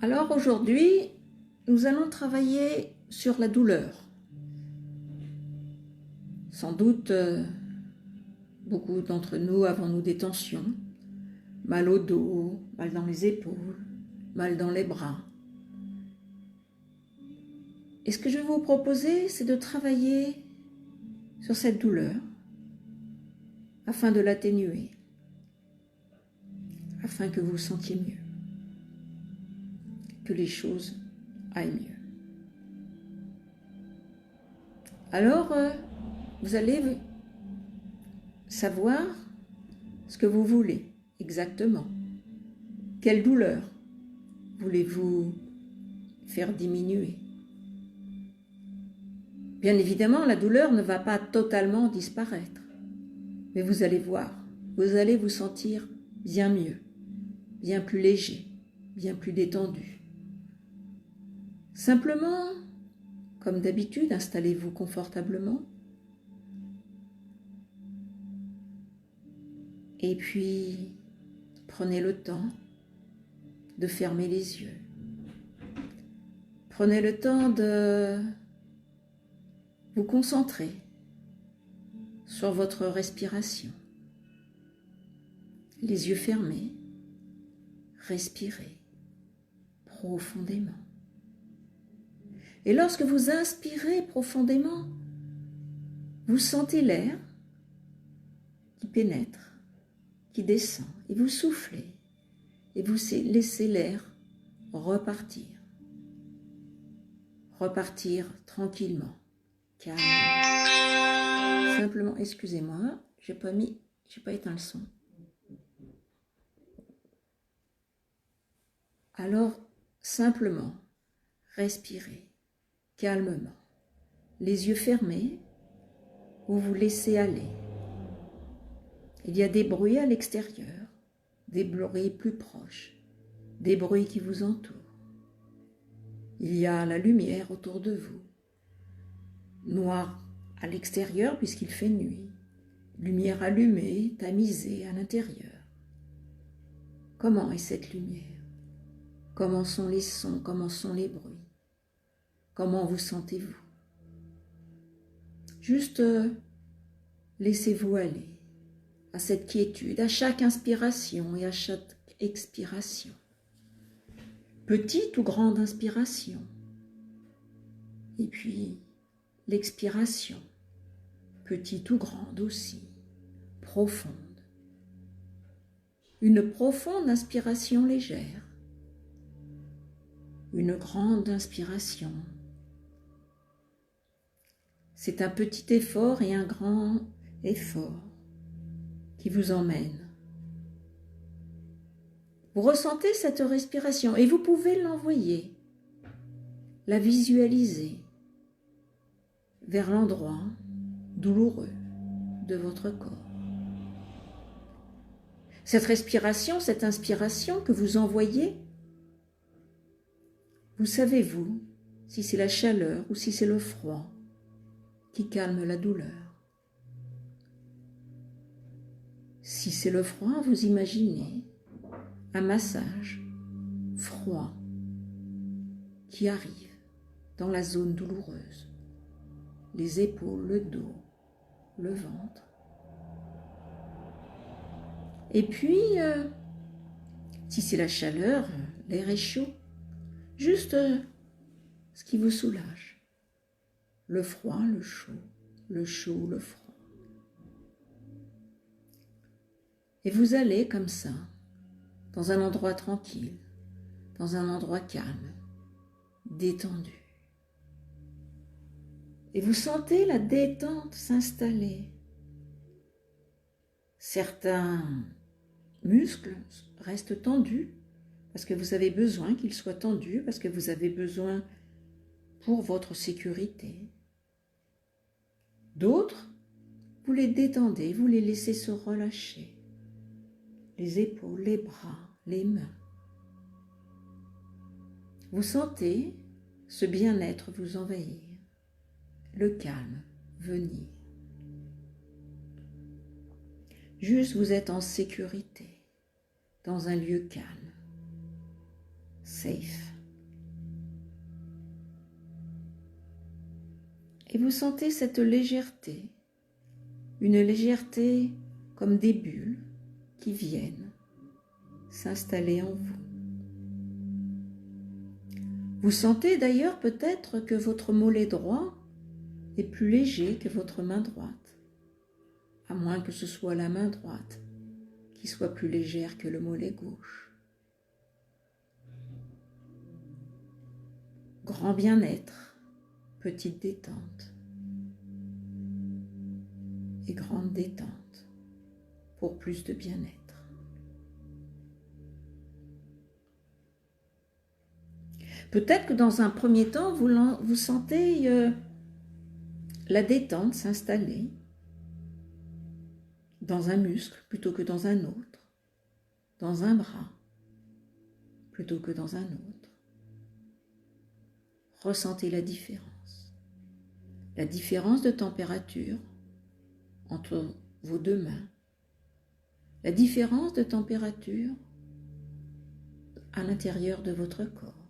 Alors aujourd'hui, nous allons travailler sur la douleur. Sans doute, beaucoup d'entre nous avons des tensions, mal au dos, mal dans les épaules, mal dans les bras. Et ce que je vais vous proposer, c'est de travailler sur cette douleur afin de l'atténuer, afin que vous vous sentiez mieux, que les choses aillent mieux. Alors, vous allez savoir ce que vous voulez exactement. Quelle douleur voulez-vous faire diminuer? Bien évidemment, la douleur ne va pas totalement disparaître, mais vous allez voir, vous allez vous sentir bien mieux, bien plus léger, bien plus détendu. Simplement, comme d'habitude, installez-vous confortablement. Et puis, prenez le temps de fermer les yeux. Prenez le temps de vous concentrer sur votre respiration. Les yeux fermés, respirez profondément. Et lorsque vous inspirez profondément, vous sentez l'air qui pénètre, qui descend, et vous soufflez, et vous laissez l'air repartir. Repartir tranquillement, calme. Simplement, excusez-moi, j'ai pas éteint le son. Alors, simplement, respirez calmement. Les yeux fermés, vous vous laissez aller. Il y a des bruits à l'extérieur, des bruits plus proches, des bruits qui vous entourent. Il y a la lumière autour de vous, noir à l'extérieur puisqu'il fait nuit, lumière allumée, tamisée à l'intérieur. Comment est cette lumière? Comment sont les sons? Comment sont les bruits? Comment vous sentez-vous? Juste laissez-vous aller à cette quiétude, à chaque inspiration et à chaque expiration. Petite ou grande inspiration. Et puis l'expiration, petite ou grande aussi, profonde. Une profonde inspiration légère. Une grande inspiration. C'est un petit effort et un grand effort qui vous emmène. Vous ressentez cette respiration et vous pouvez l'envoyer, la visualiser vers l'endroit douloureux de votre corps. Cette respiration, cette inspiration que vous envoyez, vous savez-vous si c'est la chaleur ou si c'est le froid qui calme la douleur? Si c'est le froid, vous imaginez un massage froid qui arrive dans la zone douloureuse, les épaules, le dos, le ventre. Et puis, si c'est la chaleur, l'air est chaud, juste ce qui vous soulage. Le froid, le chaud, le froid. Et vous allez comme ça, dans un endroit tranquille, dans un endroit calme, détendu. Et vous sentez la détente s'installer. Certains muscles restent tendus parce que vous avez besoin qu'ils soient tendus, parce que vous avez besoin pour votre sécurité. D'autres, vous les détendez, vous les laissez se relâcher. Les épaules, les bras, les mains. Vous sentez ce bien-être vous envahir, le calme venir. Juste vous êtes en sécurité, dans un lieu calme. safe. Et vous sentez cette légèreté, une légèreté comme des bulles qui viennent s'installer en vous. Vous sentez d'ailleurs peut-être que votre mollet droit est plus léger que votre main droite, à moins que ce soit la main droite qui soit plus légère que le mollet gauche. Grand bien-être, petite détente et grande détente pour plus de bien-être. Peut-être que dans un premier temps, vous sentez la détente s'installer dans un muscle plutôt que dans un autre, dans un bras plutôt que dans un autre. Ressentez la différence de température entre vos deux mains, la différence de température à l'intérieur de votre corps.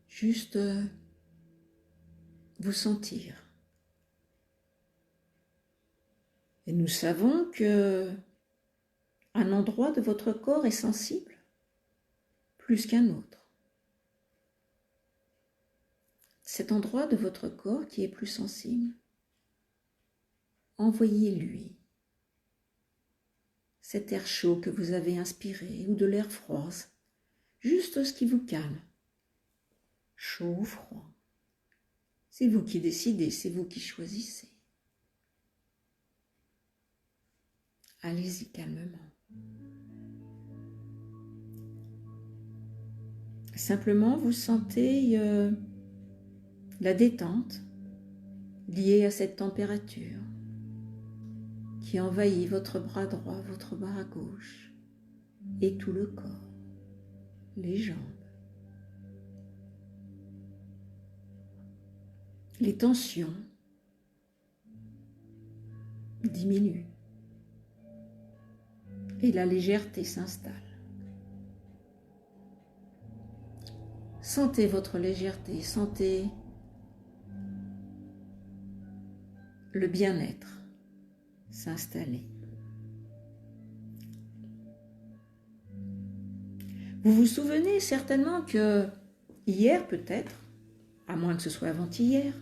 Juste vous sentir. Et nous savons que un endroit de votre corps est sensible plus qu'un autre. Cet endroit de votre corps qui est plus sensible, envoyez-lui cet air chaud que vous avez inspiré ou de l'air froid, juste ce qui vous calme, chaud ou froid. C'est vous qui décidez, c'est vous qui choisissez. Allez-y calmement. Simplement, vous sentez la détente liée à cette température qui envahit votre bras droit, votre bras gauche et tout le corps, les jambes. Les tensions diminuent et la légèreté s'installe. Sentez votre légèreté, sentez le bien-être s'installer. Vous vous souvenez certainement que hier peut-être, à moins que ce soit avant-hier,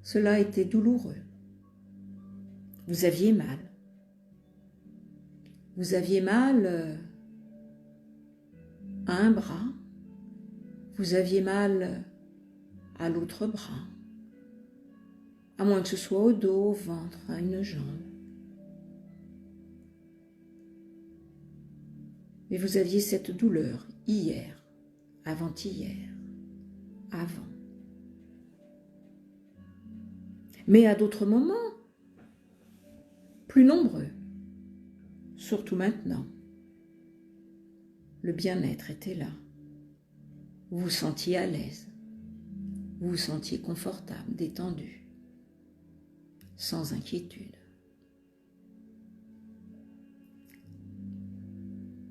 cela était douloureux. Vous aviez mal. Vous aviez mal à un bras. Vous aviez mal à l'autre bras. À moins que ce soit au dos, au ventre, à une jambe. Mais vous aviez cette douleur hier, avant-hier, avant. Mais à d'autres moments, plus nombreux, surtout maintenant, le bien-être était là. Vous vous sentiez à l'aise, vous vous sentiez confortable, détendu, sans inquiétude.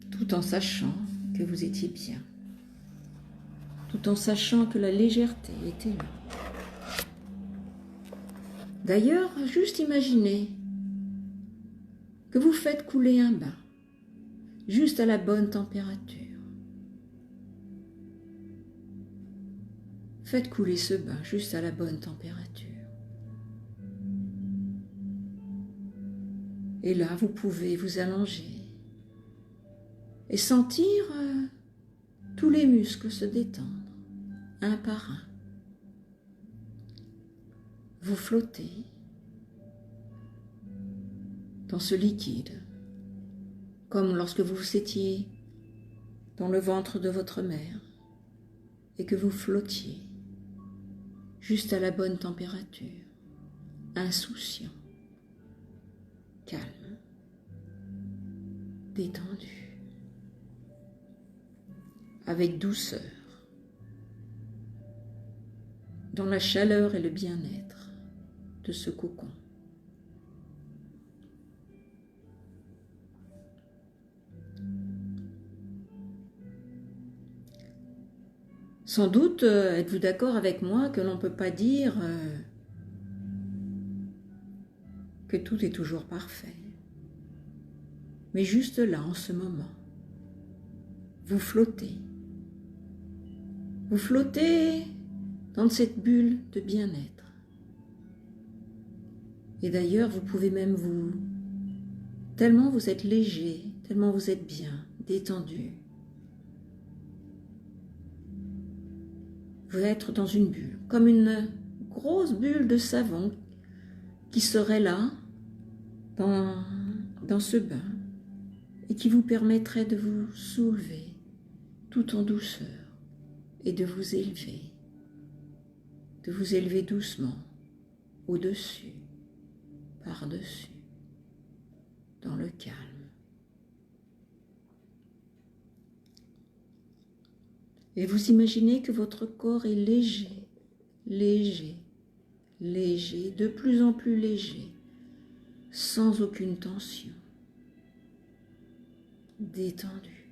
Tout en sachant que vous étiez bien, tout en sachant que la légèreté était là. D'ailleurs, juste imaginez que vous faites couler un bain, juste à la bonne température. Faites couler ce bain juste à la bonne température. Et là, vous pouvez vous allonger et sentir tous les muscles se détendre, un par un. Vous flottez dans ce liquide, comme lorsque vous étiez dans le ventre de votre mère et que vous flottiez juste à la bonne température, insouciant, calme, détendu, avec douceur, dans la chaleur et le bien-être de ce cocon. Sans doute êtes-vous d'accord avec moi que l'on ne peut pas dire que tout est toujours parfait. Mais juste là, en ce moment, vous flottez. Vous flottez dans cette bulle de bien-être. Et d'ailleurs, vous pouvez même tellement vous êtes léger, tellement vous êtes bien, détendu. Vous êtes dans une bulle, comme une grosse bulle de savon qui serait là, dans ce bain, et qui vous permettrait de vous soulever tout en douceur et de vous élever doucement au-dessus, par-dessus, dans le calme. Et vous imaginez que votre corps est léger, léger, léger, de plus en plus léger, sans aucune tension, détendu.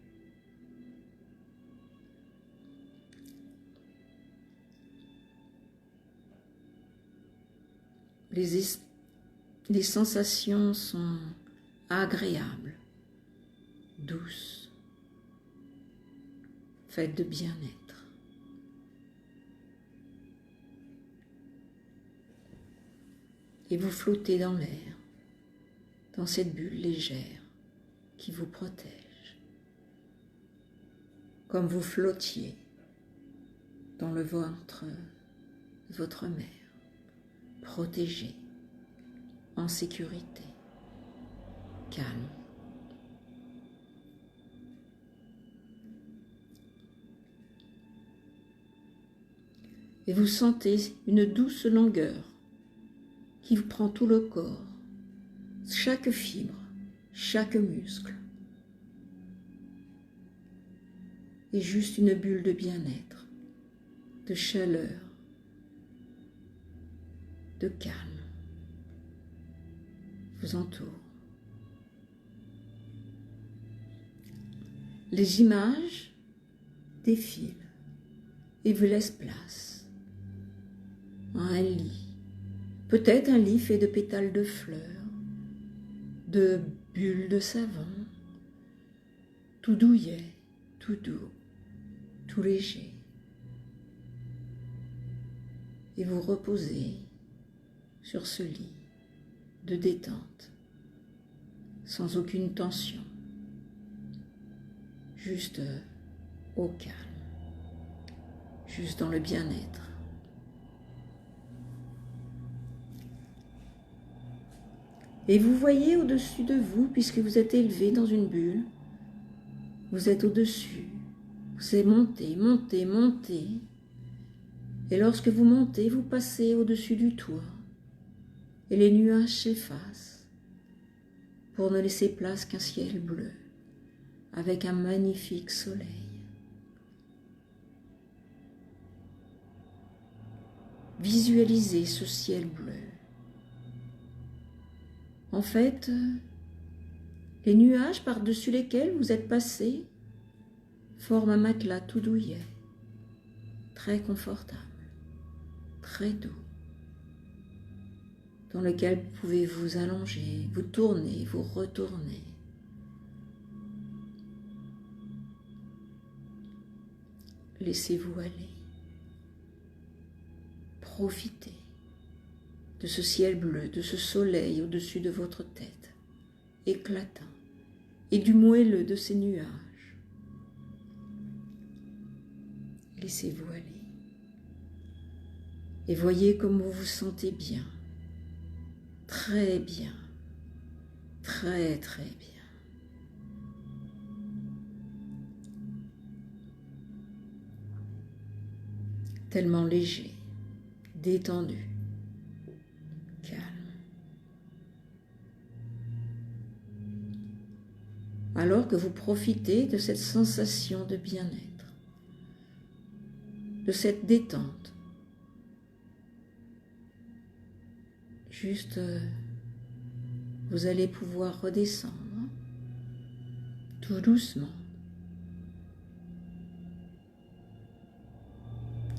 Les sensations sont agréables, douces, faites de bien-être. Et vous flottez dans l'air, dans cette bulle légère qui vous protège, comme vous flottiez dans le ventre de votre mère, protégé, en sécurité, calme. Et vous sentez une douce langueur qui vous prend tout le corps, chaque fibre, chaque muscle. Et juste une bulle de bien-être, de chaleur, de calme vous entoure. Les images défilent et vous laissent place à un lit, peut-être un lit fait de pétales de fleurs, de bulles de savon, tout douillet, tout doux, tout léger. Et vous reposez sur ce lit de détente, sans aucune tension, juste au calme, juste dans le bien-être. Et vous voyez au-dessus de vous, puisque vous êtes élevé dans une bulle, vous êtes au-dessus, vous allez monter, monter, monter. Et lorsque vous montez, vous passez au-dessus du toit. Et les nuages s'effacent pour ne laisser place qu'un ciel bleu avec un magnifique soleil. Visualisez ce ciel bleu. En fait, les nuages par-dessus lesquels vous êtes passés forment un matelas tout douillet, très confortable, très doux, dans lequel vous pouvez vous allonger, vous tourner, vous retourner. Laissez-vous aller. Profitez de ce ciel bleu, de ce soleil au-dessus de votre tête, éclatant, et du moelleux de ces nuages. Laissez-vous aller. Et voyez comme vous vous sentez bien. Très bien, très très bien. Tellement léger, détendu, calme. Alors que vous profitez de cette sensation de bien-être, de cette détente, juste, vous allez pouvoir redescendre tout doucement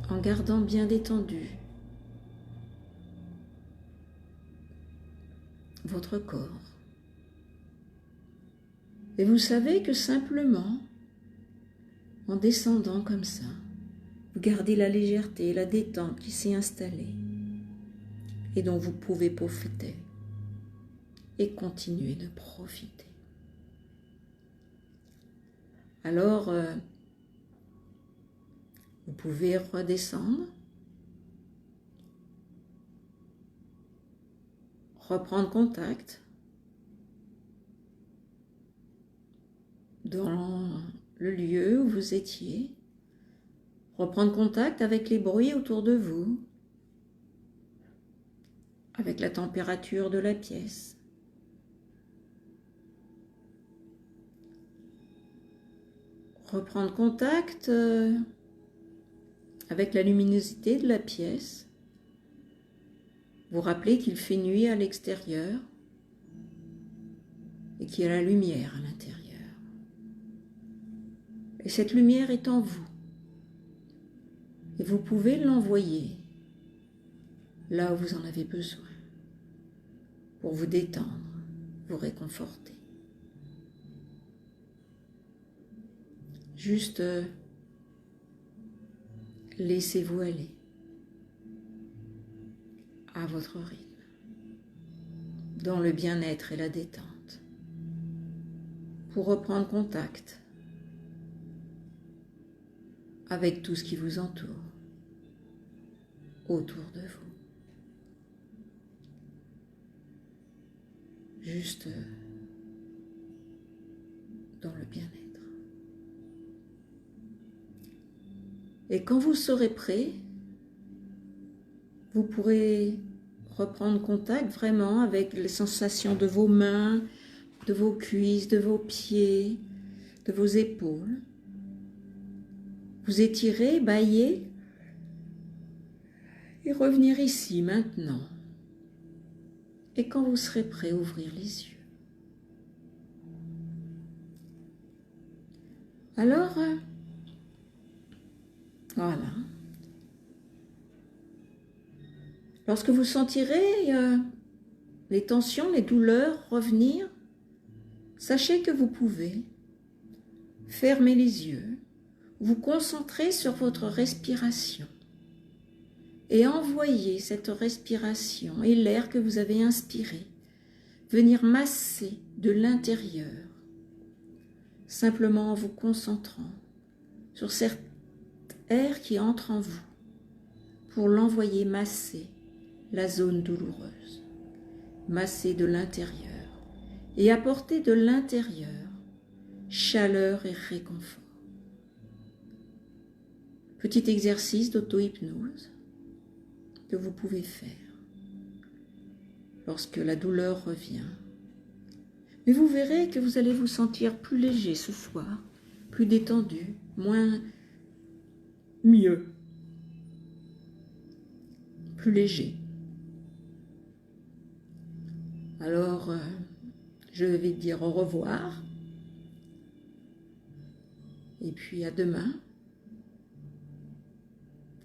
en gardant bien détendu votre corps. Et vous savez que simplement, en descendant comme ça, vous gardez la légèreté et la détente qui s'est installée et dont vous pouvez profiter et continuer de profiter. Alors, vous pouvez redescendre, reprendre contact dans le lieu où vous étiez, reprendre contact avec les bruits autour de vous, avec la température de la pièce. Reprendre contact avec la luminosité de la pièce. Vous rappelez qu'il fait nuit à l'extérieur et qu'il y a la lumière à l'intérieur. Et cette lumière est en vous. Et vous pouvez l'envoyer là où vous en avez besoin pour vous détendre, vous réconforter. Juste laissez-vous aller à votre rythme, dans le bien-être et la détente, pour reprendre contact avec tout ce qui vous entoure, autour de vous. Juste dans le bien-être. Et quand vous serez prêt, vous pourrez reprendre contact vraiment avec les sensations de vos mains, de vos cuisses, de vos pieds, de vos épaules. Vous étirez, bâiller et revenir ici maintenant. Et quand vous serez prêt, ouvrir les yeux. Alors, voilà. Lorsque vous sentirez les tensions, les douleurs revenir, sachez que vous pouvez fermer les yeux, vous concentrer sur votre respiration et envoyer cette respiration et l'air que vous avez inspiré venir masser de l'intérieur, simplement en vous concentrant sur cet air qui entre en vous pour l'envoyer masser la zone douloureuse, masser de l'intérieur et apporter de l'intérieur chaleur et réconfort. Petit exercice d'auto-hypnose que vous pouvez faire lorsque la douleur revient. Mais vous verrez que vous allez vous sentir plus léger ce soir, plus détendu, mieux, plus léger. Alors, je vais dire au revoir et puis à demain.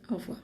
Au revoir.